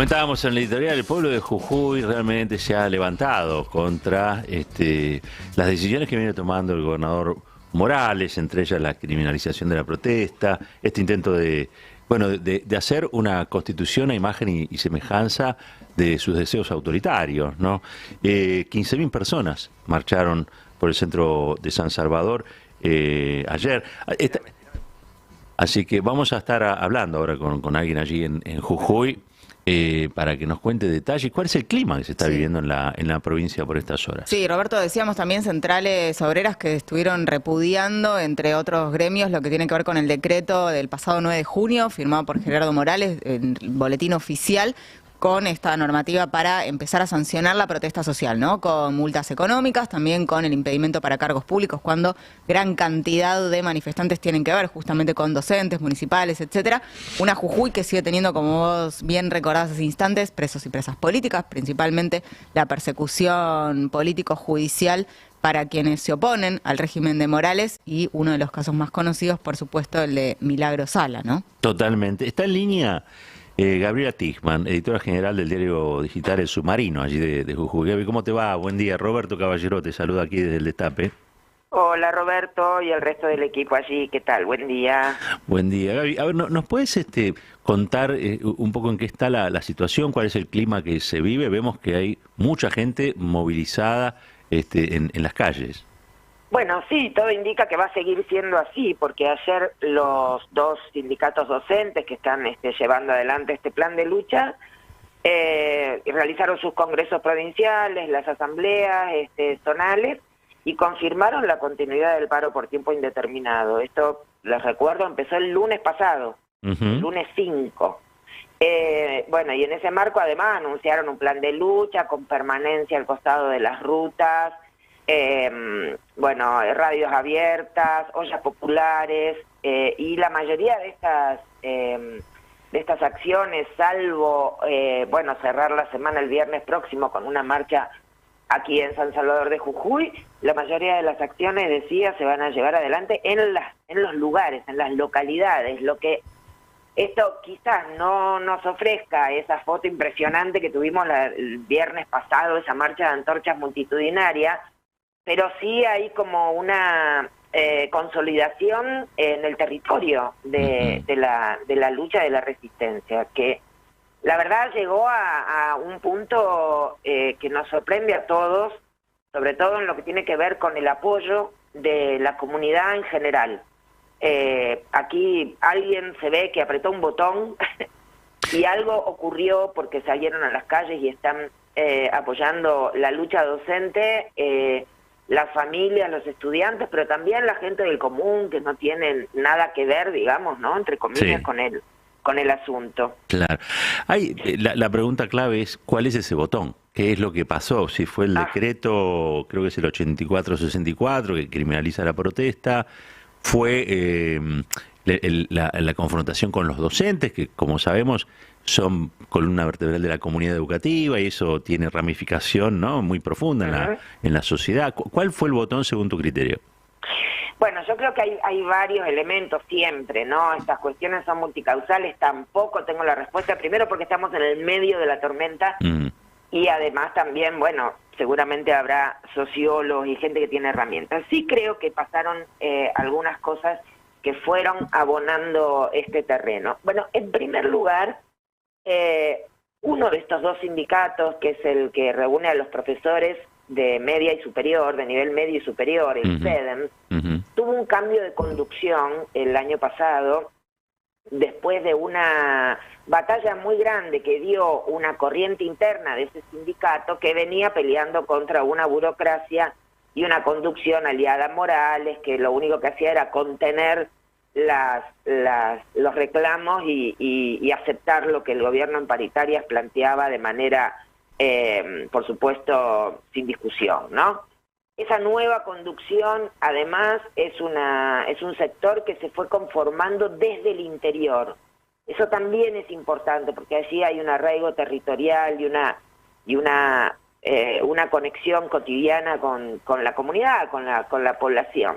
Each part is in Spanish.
Comentábamos en la editorial, el pueblo de Jujuy realmente se ha levantado contra las decisiones que viene tomando el gobernador Morales, entre ellas la criminalización de la protesta, este intento de hacer una constitución a imagen y semejanza de sus deseos autoritarios, ¿no? 15.000 personas marcharon por el centro de San Salvador ayer. Así que vamos a estar hablando ahora con alguien allí en Jujuy para que nos cuente detalles. ¿Cuál es el clima que se está viviendo en la provincia por estas horas? Sí, Roberto, decíamos también centrales obreras que estuvieron repudiando, entre otros gremios, lo que tiene que ver con el decreto del pasado 9 de junio, firmado por Gerardo Morales en el boletín oficial, con esta normativa para empezar a sancionar la protesta social, ¿no? Con multas económicas, también con el impedimento para cargos públicos, cuando gran cantidad de manifestantes tienen que ver justamente con docentes, municipales, etcétera. Una Jujuy que sigue teniendo, como vos bien recordás hace instantes, presos y presas políticas, principalmente la persecución político-judicial para quienes se oponen al régimen de Morales, y uno de los casos más conocidos, por supuesto, el de Milagro Sala, ¿no? Totalmente. Está en línea Gabriela Tichmann, editora general del diario digital El Submarino, allí de Jujuy. Gaby, ¿cómo te va? Buen día. Roberto Caballero te saluda aquí desde el Destape. Hola Roberto y el resto del equipo allí, ¿qué tal? Buen día. Buen día. Gaby, a ver, ¿nos puedes contar un poco en qué está la situación? ¿Cuál es el clima que se vive? Vemos que hay mucha gente movilizada en las calles. Bueno, sí, todo indica que va a seguir siendo así, porque ayer los dos sindicatos docentes que están llevando adelante este plan de lucha realizaron sus congresos provinciales, las asambleas zonales, y confirmaron la continuidad del paro por tiempo indeterminado. Esto, les recuerdo, empezó el lunes pasado, el lunes 5. Bueno, y en ese marco además anunciaron un plan de lucha con permanencia al costado de las rutas, bueno, radios abiertas, ollas populares, y la mayoría de estas acciones, salvo, bueno, cerrar la semana el viernes próximo con una marcha aquí en San Salvador de Jujuy, la mayoría de las acciones, decía, se van a llevar adelante en los lugares, en las localidades. Lo que esto quizás no nos ofrezca esa foto impresionante que tuvimos el viernes pasado, esa marcha de antorchas multitudinaria, pero sí hay como una consolidación en el territorio de la lucha, de la resistencia, que la verdad llegó a un punto que nos sorprende a todos, sobre todo en lo que tiene que ver con el apoyo de la comunidad en general. Aquí alguien se ve que apretó un botón y algo ocurrió porque salieron a las calles y están apoyando la lucha docente, las familias, los estudiantes, pero también la gente del común que no tienen nada que ver, digamos, ¿no? Entre comillas, Sí, con el asunto. claro. La pregunta clave es, ¿cuál es ese botón? ¿Qué es lo que pasó? Si fue el decreto, creo que es el 8464, que criminaliza la protesta, fue la confrontación con los docentes, que como sabemos son columna vertebral de la comunidad educativa, y eso tiene ramificación, ¿no?, muy profunda en la sociedad. ¿Cuál fue el botón según tu criterio? Bueno, yo creo que hay varios elementos siempre, ¿no? Estas cuestiones son multicausales, tampoco tengo la respuesta, primero porque estamos en el medio de la tormenta, y además también, bueno, seguramente habrá sociólogos y gente que tiene herramientas. Sí creo que pasaron algunas cosas que fueron abonando este terreno. Bueno, en primer lugar, uno de estos dos sindicatos, que es el que reúne a los profesores de media y superior, de nivel medio y superior, el CEDEM, tuvo un cambio de conducción el año pasado, después de una batalla muy grande que dio una corriente interna de ese sindicato que venía peleando contra una burocracia y una conducción aliada a Morales, que lo único que hacía era contener los reclamos y aceptar lo que el gobierno en paritarias planteaba de manera, por supuesto, sin discusión, ¿no? Esa nueva conducción, además, es un sector que se fue conformando desde el interior. Eso también es importante, porque allí hay un arraigo territorial y una conexión cotidiana con la comunidad, con la población.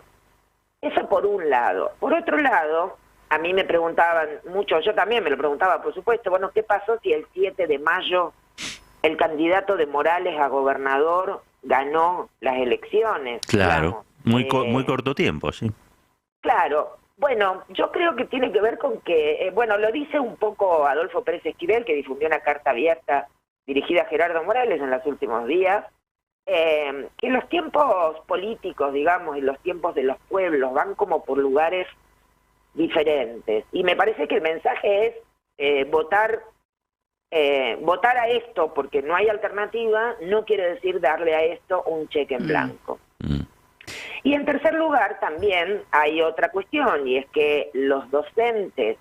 Eso por un lado. Por otro lado, a mí me preguntaban mucho, yo también me lo preguntaba, por supuesto, bueno, ¿qué pasó si el 7 de mayo el candidato de Morales a gobernador ganó las elecciones? Claro, Digamos? muy corto tiempo, sí. Claro, bueno, yo creo que tiene que ver con que, bueno, lo dice un poco Adolfo Pérez Esquivel, que difundió una carta abierta dirigida a Gerardo Morales en los últimos días, que los tiempos políticos, digamos, y los tiempos de los pueblos van como por lugares diferentes. Y me parece que el mensaje es votar a esto porque no hay alternativa, no quiere decir darle a esto un cheque en blanco. Y en tercer lugar también hay otra cuestión, y es que los docentes,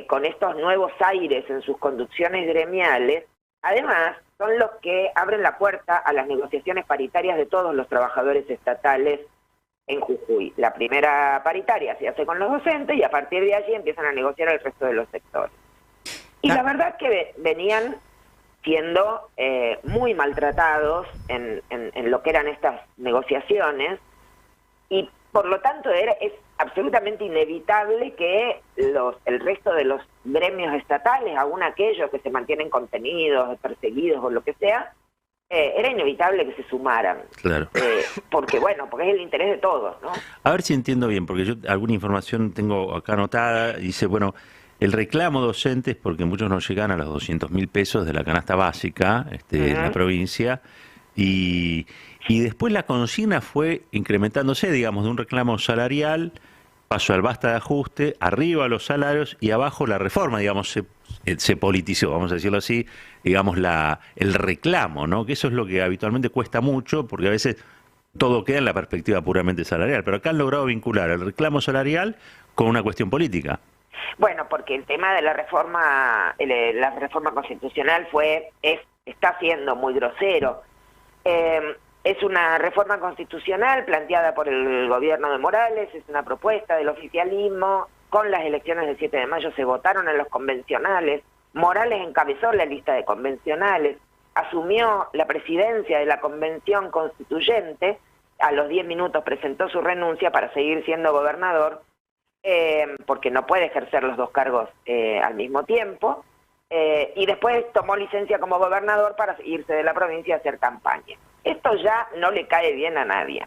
con estos nuevos aires en sus conducciones gremiales, además son los que abren la puerta a las negociaciones paritarias de todos los trabajadores estatales en Jujuy. La primera paritaria se hace con los docentes y a partir de allí empiezan a negociar el resto de los sectores. Y la verdad que venían siendo muy maltratados en lo que eran estas negociaciones, y por lo tanto es absolutamente inevitable que el resto de los gremios estatales, aún aquellos que se mantienen contenidos, perseguidos o lo que sea, era inevitable que se sumaran. Claro. Porque es el interés de todos, ¿no? A ver si entiendo bien, porque yo alguna información tengo acá anotada, dice, bueno, el reclamo docente es porque muchos no llegan a los 200.000 pesos de la canasta básica en la provincia, y después la consigna fue incrementándose, digamos, de un reclamo salarial, pasó al basta de ajuste, arriba los salarios y abajo la reforma, digamos, se politizó, vamos a decirlo así, digamos, el reclamo, ¿no? Que eso es lo que habitualmente cuesta mucho, porque a veces todo queda en la perspectiva puramente salarial, pero acá han logrado vincular el reclamo salarial con una cuestión política. Bueno, porque el tema de la reforma constitucional está siendo muy grosero. Es una reforma constitucional planteada por el gobierno de Morales, es una propuesta del oficialismo. Con las elecciones del 7 de mayo se votaron en los convencionales. Morales encabezó la lista de convencionales, asumió la presidencia de la convención constituyente, a los 10 minutos presentó su renuncia para seguir siendo gobernador, porque no puede ejercer los dos cargos al mismo tiempo, y después tomó licencia como gobernador para irse de la provincia a hacer campaña. Esto ya no le cae bien a nadie.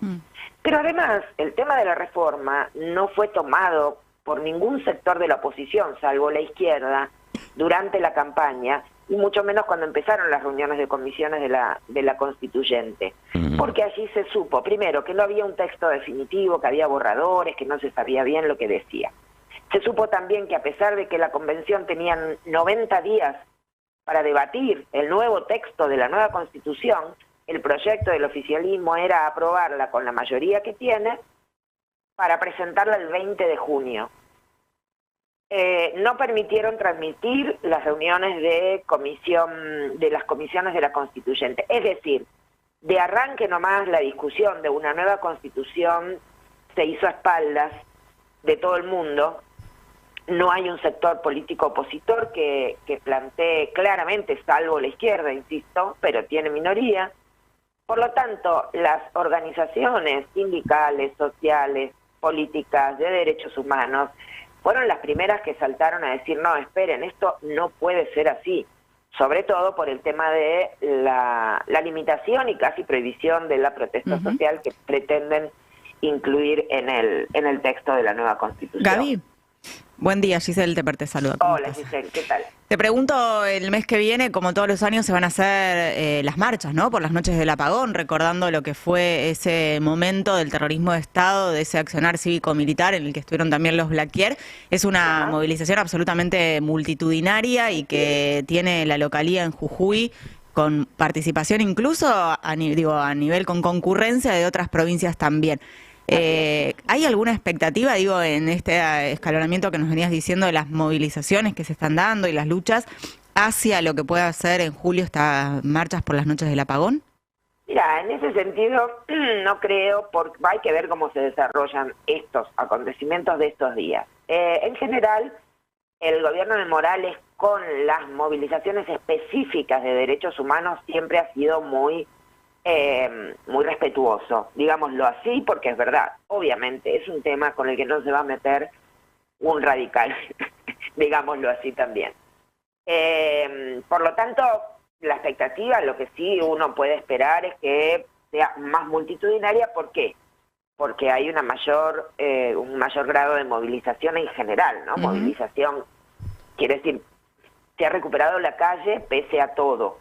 Pero además, el tema de la reforma no fue tomado por ningún sector de la oposición, salvo la izquierda, durante la campaña, y mucho menos cuando empezaron las reuniones de comisiones de la constituyente. Porque allí se supo, primero, que no había un texto definitivo, que había borradores, que no se sabía bien lo que decía. Se supo también que a pesar de que la convención tenía 90 días para debatir el nuevo texto de la nueva constitución, el proyecto del oficialismo era aprobarla con la mayoría que tiene para presentarla el 20 de junio. No permitieron transmitir las reuniones de las comisiones de la constituyente. Es decir, de arranque nomás la discusión de una nueva constitución se hizo a espaldas de todo el mundo. No hay un sector político opositor que plantee claramente, salvo la izquierda, insisto, pero tiene minoría. Por lo tanto, las organizaciones sindicales, sociales, políticas, de derechos humanos, fueron las primeras que saltaron a decir, no, esperen, esto no puede ser así, sobre todo por el tema de la limitación y casi prohibición de la protesta social que pretenden incluir en el texto de la nueva Constitución. Gaby, buen día, Giselle Teper te saluda. Hola Giselle, ¿qué tal? Te pregunto, el mes que viene, como todos los años, se van a hacer las marchas, ¿no? Por las noches del apagón, recordando lo que fue ese momento del terrorismo de Estado, de ese accionar cívico-militar en el que estuvieron también los Blaquier. Es una movilización absolutamente multitudinaria y que tiene la localía en Jujuy con participación incluso a nivel con concurrencia de otras provincias también. ¿Hay alguna expectativa, en este escalonamiento que nos venías diciendo de las movilizaciones que se están dando y las luchas hacia lo que pueda hacer en julio estas marchas por las noches del apagón? Mira, en ese sentido no creo, porque hay que ver cómo se desarrollan estos acontecimientos de estos días. En general, el gobierno de Morales con las movilizaciones específicas de derechos humanos siempre ha sido muy respetuoso, digámoslo así, porque es verdad, obviamente es un tema con el que no se va a meter un radical, digámoslo así también. Por lo tanto, la expectativa, lo que sí uno puede esperar es que sea más multitudinaria. ¿Por qué? Porque hay un mayor grado de movilización en general, ¿no? Movilización quiere decir, se ha recuperado la calle pese a todo.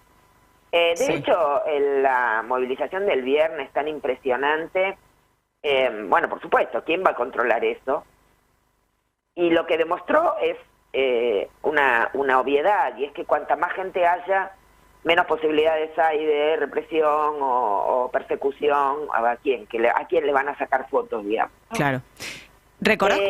De hecho, la movilización del viernes tan impresionante, bueno, por supuesto, ¿quién va a controlar eso? Y lo que demostró es una obviedad, y es que cuanta más gente haya, menos posibilidades hay de represión o persecución a quién le van a sacar fotos, digamos. Claro. ¿Recordás?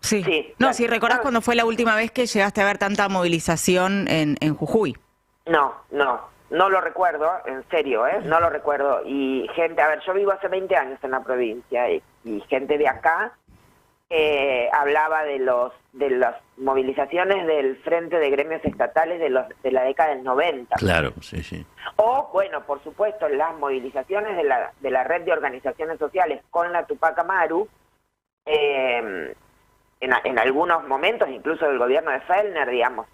Sí. No, si recordás cuando fue la última vez que llegaste a ver tanta movilización en Jujuy. No lo recuerdo, en serio, no lo recuerdo. Y gente, a ver, yo vivo hace 20 años en la provincia y gente de acá hablaba de las movilizaciones del Frente de Gremios Estatales de la década del 90. Claro, sí. O, bueno, por supuesto, las movilizaciones de la red de organizaciones sociales con la Tupac Amaru, en algunos momentos, incluso del gobierno de Fellner, digamos,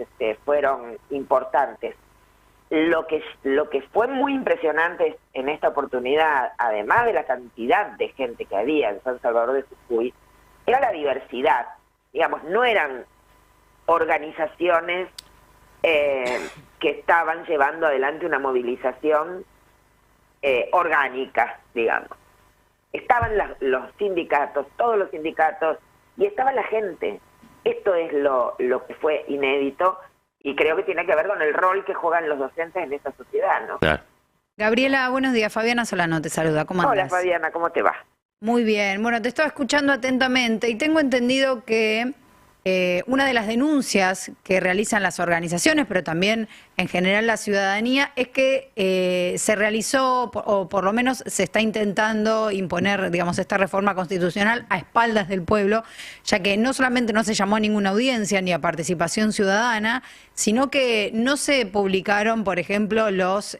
fueron importantes. Lo que fue muy impresionante en esta oportunidad, además de la cantidad de gente que había en San Salvador de Jujuy, era la diversidad. Digamos, no eran organizaciones que estaban llevando adelante una movilización orgánica, digamos. Estaban los sindicatos, todos los sindicatos, y estaba la gente. Esto es lo que fue inédito, y creo que tiene que ver con el rol que juegan los docentes en esta sociedad, ¿no? Claro. Gabriela, buenos días. Fabiana Solano te saluda. ¿Cómo andas? Hola, Fabiana, ¿cómo te va? Muy bien. Bueno, te estaba escuchando atentamente y tengo entendido que una de las denuncias que realizan las organizaciones, pero también en general la ciudadanía, es que se realizó, o por lo menos se está intentando imponer, digamos, esta reforma constitucional a espaldas del pueblo, ya que no solamente no se llamó a ninguna audiencia ni a participación ciudadana, sino que no se publicaron, por ejemplo, las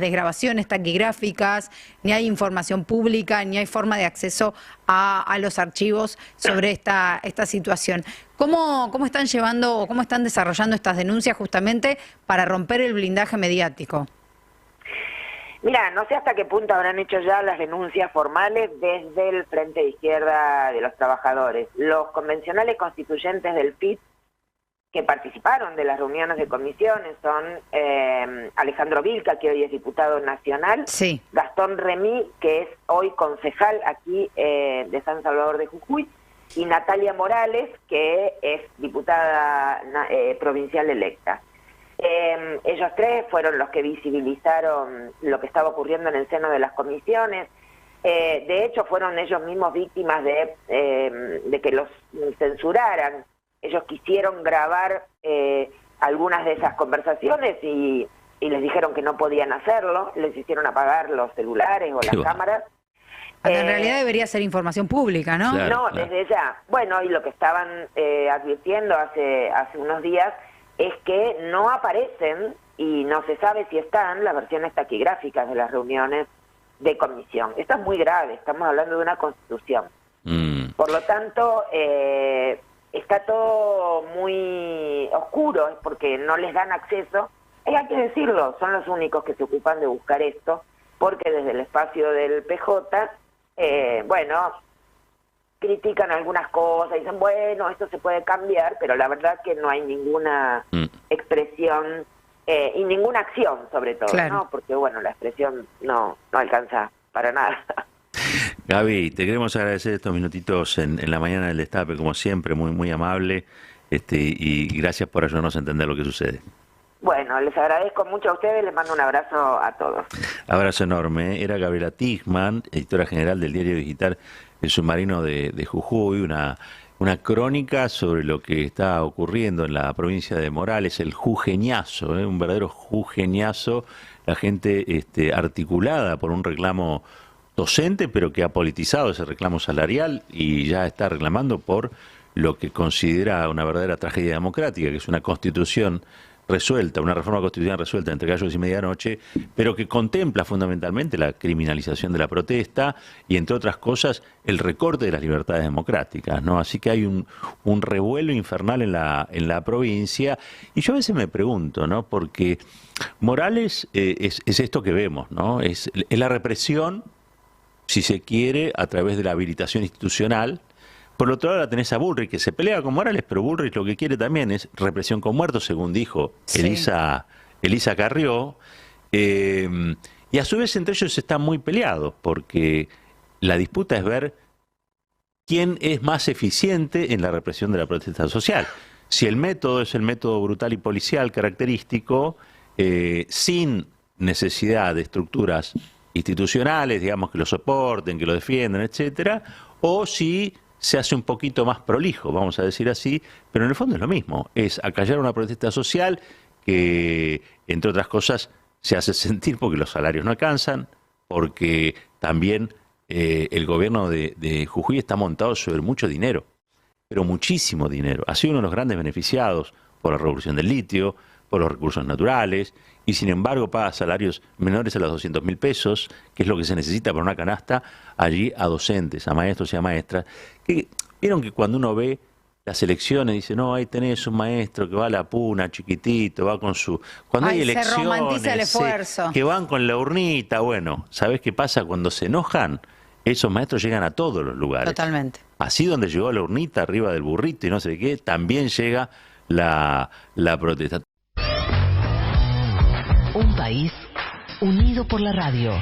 desgrabaciones taquigráficas, ni hay información pública, ni hay forma de acceso a los archivos sobre esta situación. ¿Cómo están llevando o cómo están desarrollando estas denuncias justamente para romper el blindaje mediático? Mira, no sé hasta qué punto habrán hecho ya las denuncias formales desde el Frente de Izquierda de los Trabajadores. Los convencionales constituyentes del FIT que participaron de las reuniones de comisiones son Alejandro Vilca, que hoy es diputado nacional, sí. Gastón Remí, que es hoy concejal aquí de San Salvador de Jujuy, y Natalia Morales, que es diputada provincial electa. Ellos tres fueron los que visibilizaron lo que estaba ocurriendo en el seno de las comisiones. De hecho, fueron ellos mismos víctimas de que los censuraran. Ellos quisieron grabar algunas de esas conversaciones y les dijeron que no podían hacerlo. Les hicieron apagar los celulares o las cámaras. En realidad debería ser información pública, ¿no? Claro, desde ya. Bueno, y lo que estaban advirtiendo hace unos días es que no aparecen y no se sabe si están las versiones taquigráficas de las reuniones de comisión. Esto es muy grave, estamos hablando de una constitución. Por lo tanto, está todo muy oscuro porque no les dan acceso. Hay que decirlo, son los únicos que se ocupan de buscar esto, porque desde el espacio del PJ, bueno, critican algunas cosas, dicen, bueno, esto se puede cambiar, pero la verdad que no hay ninguna expresión y ninguna acción, sobre todo, claro, ¿no? Porque, bueno, la expresión no alcanza para nada. Gaby, te queremos agradecer estos minutitos en la mañana del Destape, como siempre, muy, muy amable, y gracias por ayudarnos a entender lo que sucede. Bueno, les agradezco mucho a ustedes, les mando un abrazo a todos. Abrazo enorme. Era Gabriela Tijman, editora general del diario digital El Submarino de Jujuy, una crónica sobre lo que está ocurriendo en la provincia de Morales, el jujeñazo, un verdadero jujeñazo, la gente articulada por un reclamo docente, pero que ha politizado ese reclamo salarial y ya está reclamando por lo que considera una verdadera tragedia democrática, que es una constitución resuelta, una reforma constitucional resuelta entre gallos y medianoche, pero que contempla fundamentalmente la criminalización de la protesta y, entre otras cosas, el recorte de las libertades democráticas, ¿no? Así que hay un revuelo infernal en la provincia, y yo a veces me pregunto, ¿no? Porque Morales es esto que vemos, ¿no? Es la represión, si se quiere, a través de la habilitación institucional. Por otro lado, la tenés a Bullrich, que se pelea con Morales, pero Bullrich lo que quiere también es represión con muertos, según dijo Elisa Carrió. Y a su vez entre ellos están muy peleados, porque la disputa es ver quién es más eficiente en la represión de la protesta social. Si el método es el método brutal y policial característico, sin necesidad de estructuras institucionales, digamos, que lo soporten, que lo defiendan, etcétera, o si se hace un poquito más prolijo, vamos a decir así, pero en el fondo es lo mismo, es acallar una protesta social que, entre otras cosas, se hace sentir porque los salarios no alcanzan, porque también el gobierno de Jujuy está montado sobre mucho dinero, pero muchísimo dinero. Ha sido uno de los grandes beneficiados por la revolución del litio, por los recursos naturales, y sin embargo paga salarios menores a los 200.000 pesos, que es lo que se necesita para una canasta, allí a docentes, a maestros y a maestras, que vieron que cuando uno ve las elecciones, dice, no, ahí tenés un maestro que va a la puna, chiquitito, va con su... Cuando hay elecciones, se romantiza el esfuerzo. Que van con la urnita, bueno, ¿sabés qué pasa? Cuando se enojan, esos maestros llegan a todos los lugares. Totalmente. Así donde llegó la urnita arriba del burrito y no sé qué, también llega la protesta. Un país unido por la radio.